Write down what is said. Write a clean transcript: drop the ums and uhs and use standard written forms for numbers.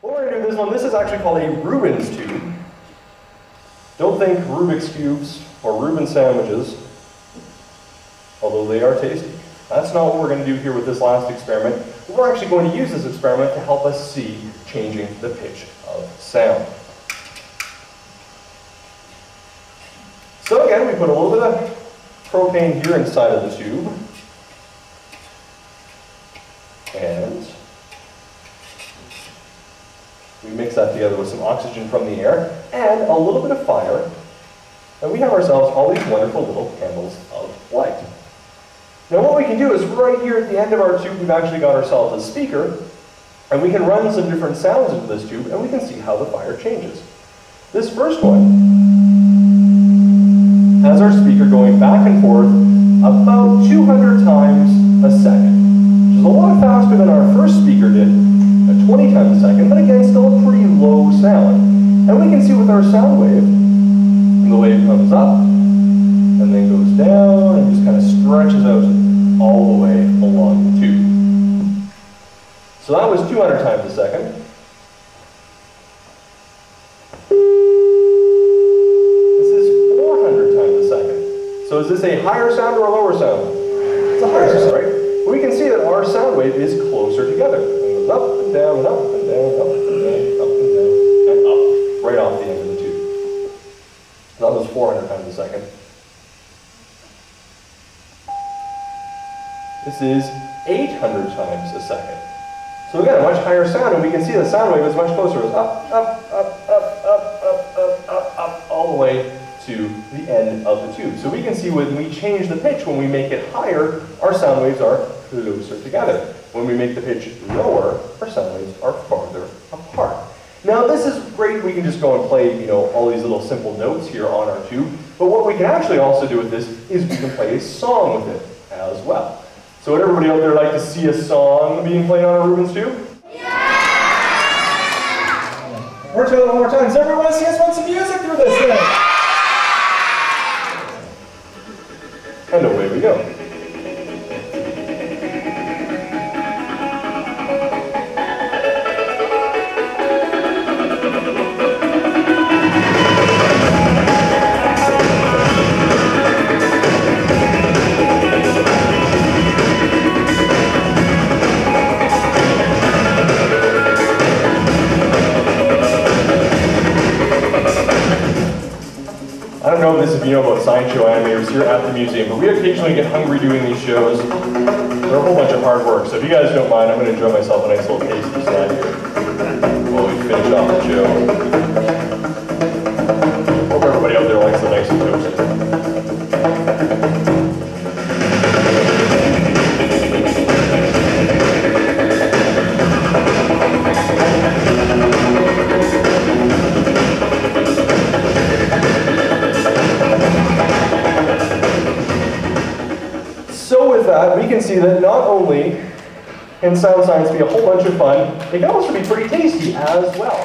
What we're going to do with this one, this is actually called a Rubens tube. Don't think Rubik's Cubes or Reuben sandwiches, although they are tasty. That's not what we're going to do here with this last experiment. We're actually going to use this experiment to help us see changing the pitch of sound. So again, we put a little bit of propane here inside of the tube. And we mix that together with some oxygen from the air and a little bit of fire. And we have ourselves all these wonderful little candles of light. Now what we can do is right here at the end of our tube, we've actually got ourselves a speaker, and we can run some different sounds into this tube, and we can see how the fire changes. This first one has our speaker going back and forth about 200 times a second, which is a lot faster than our first speaker did at 20 times a second, but again, still a pretty low sound. And we can see with our sound wave, the wave comes up, and then goes down, and just kind of stretches out all the way along the tube. So that was 200 times a second. This is 400 times a second. So is this a higher sound or a lower sound? It's a higher sound, right? But we can see that our sound wave is closer together. It goes up and down and up and down, up and down, up and down, and up, right off the end of the tube. That was 400 times a second. This is 800 times a second. So again, a much higher sound, and we can see the sound wave is much closer. It's up, up, up, up, up, up, up, up, up, all the way to the end of the tube. So we can see when we change the pitch, when we make it higher, our sound waves are closer together. When we make the pitch lower, our sound waves are farther apart. Now this is great, we can just go and play, all these little simple notes here on our tube, but what we can actually also do with this is we can play a song with it as well. So would everybody out there like to see a song being played on a Rubens tube? Yeah! We're doing it one more time. Does everyone want to see us run some music through this thing? And away we go. I don't know if you know about science show animators here at the museum, but we occasionally get hungry doing these shows. They're a whole bunch of hard work, so if you guys don't mind, I'm going to enjoy myself a nice little tasty snack here while we finish off the show. Hope everybody out there likes the nice and toasty. So with that, we can see that not only can sound science be a whole bunch of fun, it can also be pretty tasty as well.